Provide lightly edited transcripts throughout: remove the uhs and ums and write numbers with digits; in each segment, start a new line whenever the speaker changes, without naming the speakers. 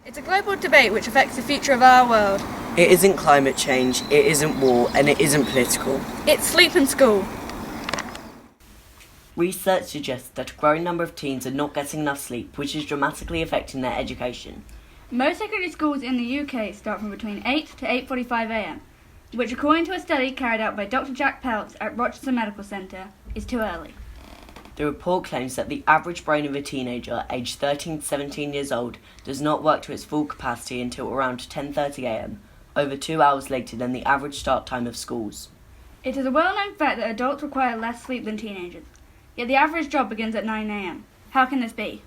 It's a global debate which affects the future of our world.
It isn't climate change, it isn't war, and it isn't political.
It's sleep in school.
Research suggests that a growing number of teens are not getting enough sleep, which is dramatically affecting their education.
Most secondary schools in the UK start from between 8 to 8:45 a.m, which according to a study carried out by Dr. Jack Peltz at Rochester Medical Centre is too early.
The report claims that the average brain of a teenager aged 13 to 17 years old does not work to its full capacity until around 10:30 a.m, over 2 hours later than the average start time of schools.
It is a well-known fact that adults require less sleep than teenagers, yet the average job begins at 9 a.m. How can this be?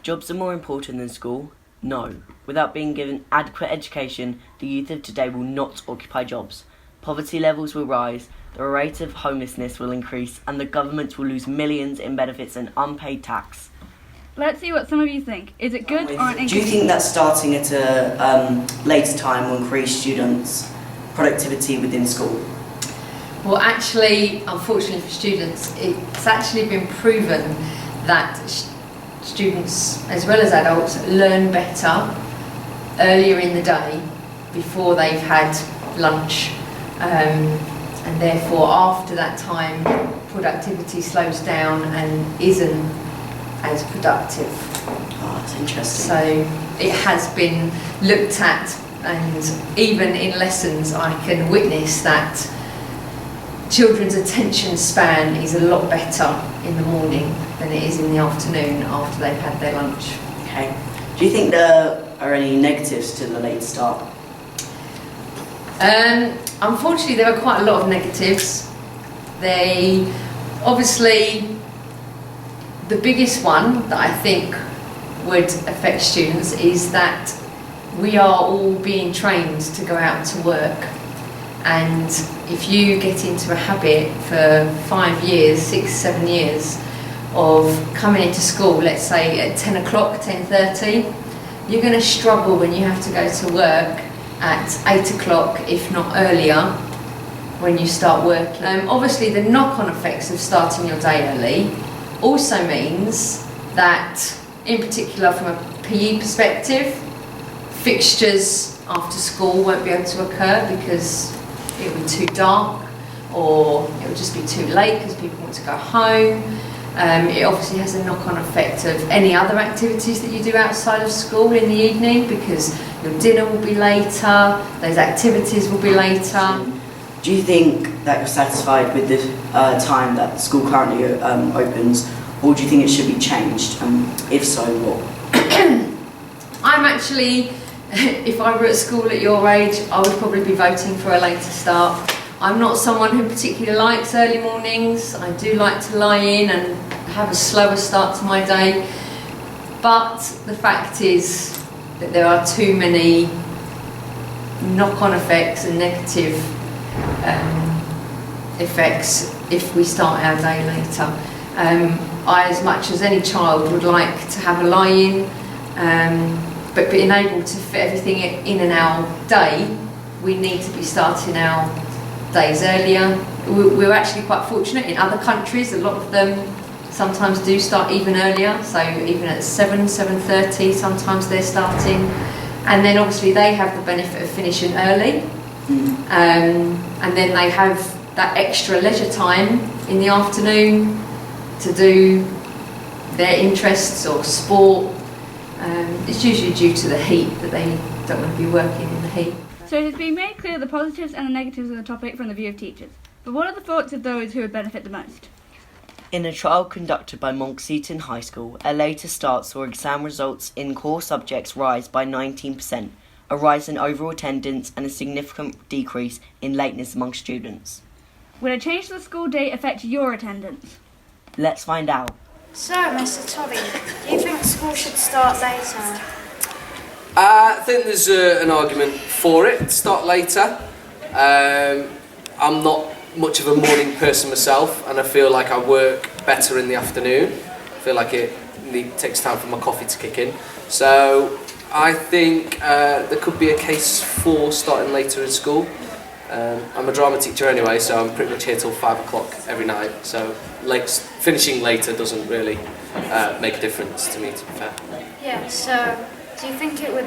Jobs are more important than school? No. Without being given adequate education, the youth of today will not occupy jobs. Poverty levels will rise, the rate of homelessness will increase, and the government will lose millions in benefits and unpaid tax.
Let's see what some of you think. Is it good or an inconvenience?
Do you think that starting at a later time will increase students' productivity within school?
Well, actually, unfortunately for students, it's actually been proven that students, as well as adults, learn better earlier in the day before they've had lunch. And therefore, after that time, productivity slows down and isn't as productive.
Oh, that's interesting.
So it has been looked at, and even in lessons I can witness that children's attention span is a lot better in the morning than it is in the afternoon after they've had their lunch.
Okay. Do you think there are any negatives to the late start?
Unfortunately, there are quite a lot of negatives. Obviously, the biggest one that I think would affect students is that we are all being trained to go out to work. And if you get into a habit for 5 years, 6, 7 years of coming into school, let's say at 10 o'clock, 10:30, you're going to struggle when you have to go to work at 8 o'clock, if not earlier, when you start working. Obviously, the knock-on effects of starting your day early also means that, in particular from a PE perspective, fixtures after school won't be able to occur because it will be too dark, or it will just be too late because people want to go home. It obviously has a knock-on effect of any other activities that you do outside of school in the evening, because your dinner will be later, those activities will be later.
Do you think that you're satisfied with the time that school currently opens, or do you think it should be changed? If so, what?
I'm actually, if I were at school at your age, I would probably be voting for a later start. I'm not someone who particularly likes early mornings. I do like to lie in and have a slower start to my day. But the fact is that there are too many knock-on effects and negative effects if we start our day later. I, as much as any child, would like to have a lie-in, but being able to fit everything in our day, we need to be starting our days earlier. We're actually quite fortunate in other countries. A lot of them sometimes do start even earlier, so even at 7:30 sometimes they're starting, and then obviously they have the benefit of finishing early, and then they have that extra leisure time in the afternoon to do their interests or sport. It's usually due to the heat that they don't want to be working in the heat.
So it has been made clear the positives and the negatives of the topic from the view of teachers. But what are the thoughts of those who would benefit the most?
In a trial conducted by Monkseaton High School, a later start saw exam results in core subjects rise by 19%, a rise in overall attendance and a significant decrease in lateness among students.
Would a change to the school date affect your attendance?
Let's find out.
So, Mr. Toddy, do you think school should start later?
I think there's an argument for it, start later. I'm not much of a morning person myself, and I feel like I work better in the afternoon. I feel like it takes time for my coffee to kick in. So I think there could be a case for starting later in school. I'm a drama teacher anyway, so I'm pretty much here till 5 o'clock every night. So finishing later doesn't really make a difference to me, to be fair.
Yeah, so How do you think it would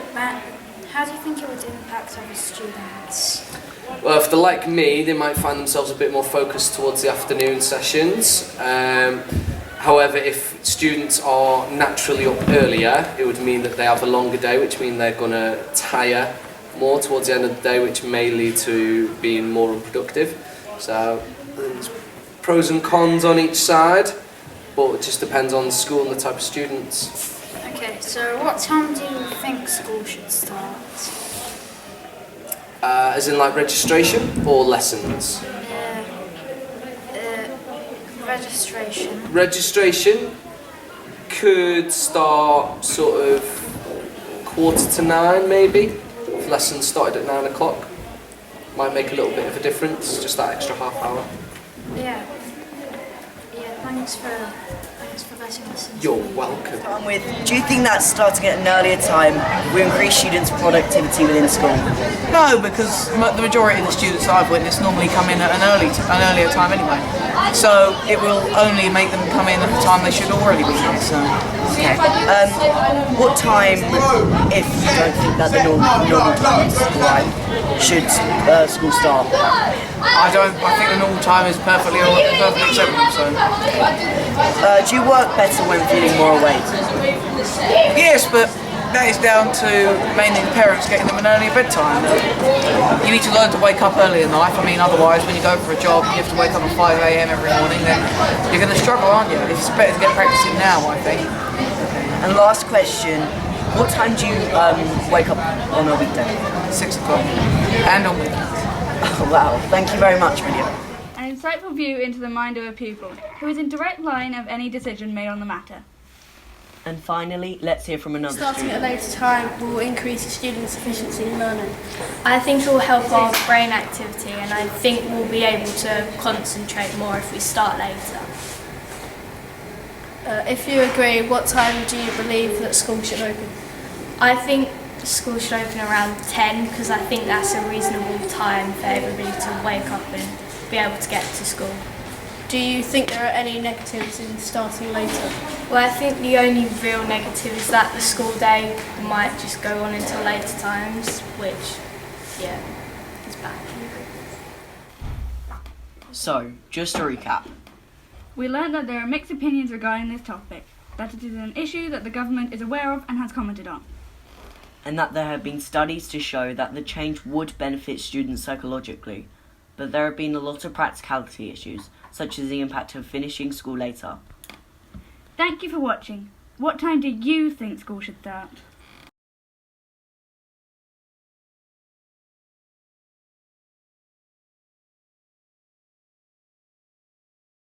impact other students?
Well, if they're like me, they might find themselves a bit more focused towards the afternoon sessions. However, if students are naturally up earlier, it would mean that they have a longer day, which means they're going to tire more towards the end of the day, which may lead to being more unproductive. So there's pros and cons on each side, but it just depends on the school and the type of students.
Okay, so what time do you think school should start?
As in like registration or lessons?
Registration.
Registration could start sort of 8:45 maybe, if lessons started at 9 o'clock. Might make a little bit of a difference, just that extra half hour.
Yeah. Thanks for letting us.
You're welcome.
I'm with, do you think that starting at an earlier time will increase students' productivity within school?
No, because the majority of the students that I've witnessed normally come in at an earlier time anyway. So it will only make them come in at the time they should already be here. So.
Okay. What time, if you don't think that the normal time is right, should school start?
I think the normal time is perfectly acceptable. So.
Do you work better when feeling more awake?
Yes, but that is down to mainly the parents getting them an earlier bedtime. You need to learn to wake up early in life. I mean, otherwise, when you go for a job, you have to wake up at 5 a.m. every morning. Then you're going to struggle, aren't you? It's better to get practicing now, I think.
And last question: what time do you wake up on a weekday?
6 o'clock, and on weekends.
Oh, wow! Thank you very much, William.
An insightful view into the mind of a pupil, who is in direct line of any decision made on the matter.
And finally, let's hear from another
Starting at a
student.
later time will increase the students' efficiency in learning.
I think it will help our brain activity, and I think we'll be able to concentrate more if we start later.
If you agree, what time do you believe that school should open?
I think school should open around 10 because I think that's a reasonable time for everybody to wake up and be able to get to school.
Do you think there are any negatives in starting later?
Well, I think the only real negative is that the school day might just go on until later times, which, is bad.
So, just to recap.
We learned that there are mixed opinions regarding this topic, that it is an issue that the government is aware of and has commented on.
And that there have been studies to show that the change would benefit students psychologically, but there have been a lot of practicality issues, such as the impact of finishing school later.
Thank you for watching. What time do you think school should start?